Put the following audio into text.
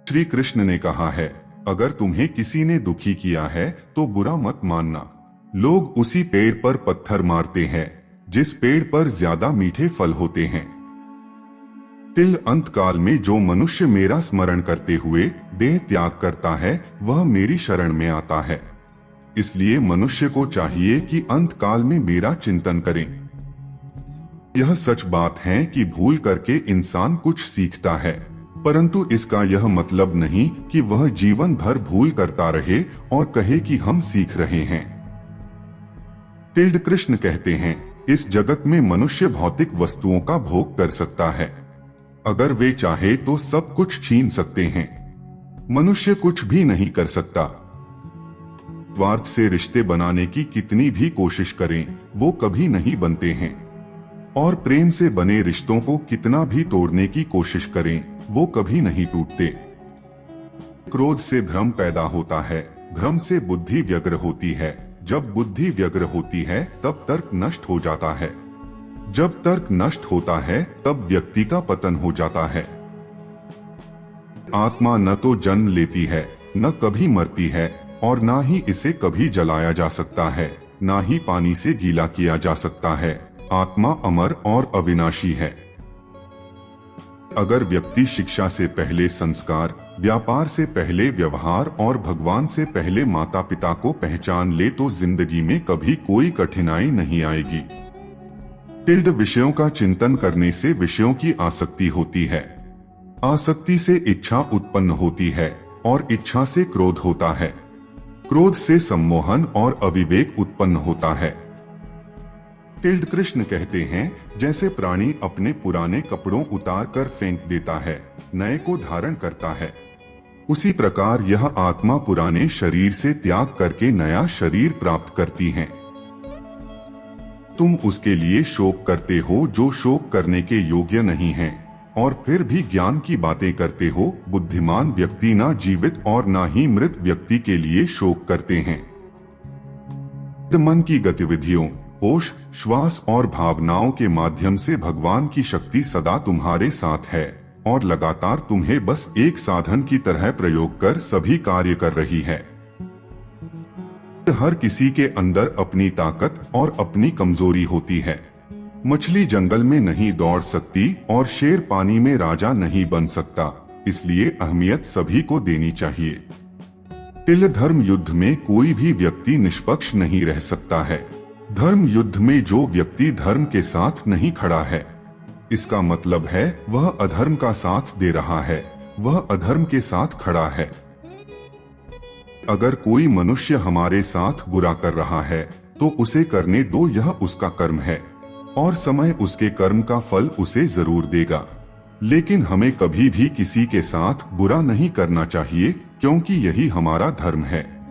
श्री कृष्ण ने कहा है, अगर तुम्हें किसी ने दुखी किया है तो बुरा मत मानना। लोग उसी पेड़ पर पत्थर मारते हैं जिस पेड़ पर ज्यादा मीठे फल होते हैं। अंतकाल में जो मनुष्य मेरा स्मरण करते हुए देह त्याग करता है वह मेरी शरण में आता है। इसलिए मनुष्य को चाहिए कि अंतकाल में मेरा चिंतन करें। यह सच बात है कि भूल करके इंसान कुछ सीखता है, परंतु इसका यह मतलब नहीं कि वह जीवन भर भूल करता रहे और कहे कि हम सीख रहे हैं। कृष्ण कहते हैं, इस जगत में मनुष्य भौतिक वस्तुओं का भोग कर सकता है। अगर वे चाहे तो सब कुछ छीन सकते हैं। मनुष्य कुछ भी नहीं कर सकता। स्वार्थ से रिश्ते बनाने की कितनी भी कोशिश करें वो कभी नहीं बनते हैं, और प्रेम से बने रिश्तों को कितना भी तोड़ने की कोशिश करें वो कभी नहीं टूटते। क्रोध से भ्रम पैदा होता है, भ्रम से बुद्धि व्यग्र होती है, जब बुद्धि व्यग्र होती है तब तर्क नष्ट हो जाता है, जब तर्क नष्ट होता है तब व्यक्ति का पतन हो जाता है। आत्मा न तो जन्म लेती है, न कभी मरती है, और ना ही इसे कभी जलाया जा सकता है, ना ही पानी से गीला किया जा सकता है। आत्मा अमर और अविनाशी है। अगर व्यक्ति शिक्षा से पहले संस्कार, व्यापार से पहले व्यवहार और भगवान से पहले माता पिता को पहचान ले तो जिंदगी में कभी कोई कठिनाई नहीं आएगी। विषयों का चिंतन करने से विषयों की आसक्ति होती है, आसक्ति से इच्छा उत्पन्न होती है और इच्छा से क्रोध होता है, क्रोध से सम्मोहन और अविवेक उत्पन्न होता है। कृष्ण कहते हैं, जैसे प्राणी अपने पुराने कपड़ों उतार कर फेंक देता है, नए को धारण करता है, उसी प्रकार यह आत्मा पुराने शरीर से त्याग करके नया शरीर प्राप्त करती है। तुम उसके लिए शोक करते हो जो शोक करने के योग्य नहीं है, और फिर भी ज्ञान की बातें करते हो। बुद्धिमान व्यक्ति ना जीवित और ना ही मृत व्यक्ति के लिए शोक करते हैं। मन की गतिविधियों, होश, श्वास और भावनाओं के माध्यम से भगवान की शक्ति सदा तुम्हारे साथ है और लगातार तुम्हें बस एक साधन की तरह प्रयोग कर सभी कार्य कर रही है। हर किसी के अंदर अपनी ताकत और अपनी कमजोरी होती है। मछली जंगल में नहीं दौड़ सकती और शेर पानी में राजा नहीं बन सकता, इसलिए अहमियत सभी को देनी चाहिए। धर्म युद्ध में कोई भी व्यक्ति निष्पक्ष नहीं रह सकता है। धर्म युद्ध में जो व्यक्ति धर्म के साथ नहीं खड़ा है, इसका मतलब है वह अधर्म का साथ दे रहा है, वह अधर्म के साथ खड़ा है। अगर कोई मनुष्य हमारे साथ बुरा कर रहा है तो उसे करने दो, यह उसका कर्म है और समय उसके कर्म का फल उसे जरूर देगा। लेकिन हमें कभी भी किसी के साथ बुरा नहीं करना चाहिए, क्योंकि यही हमारा धर्म है।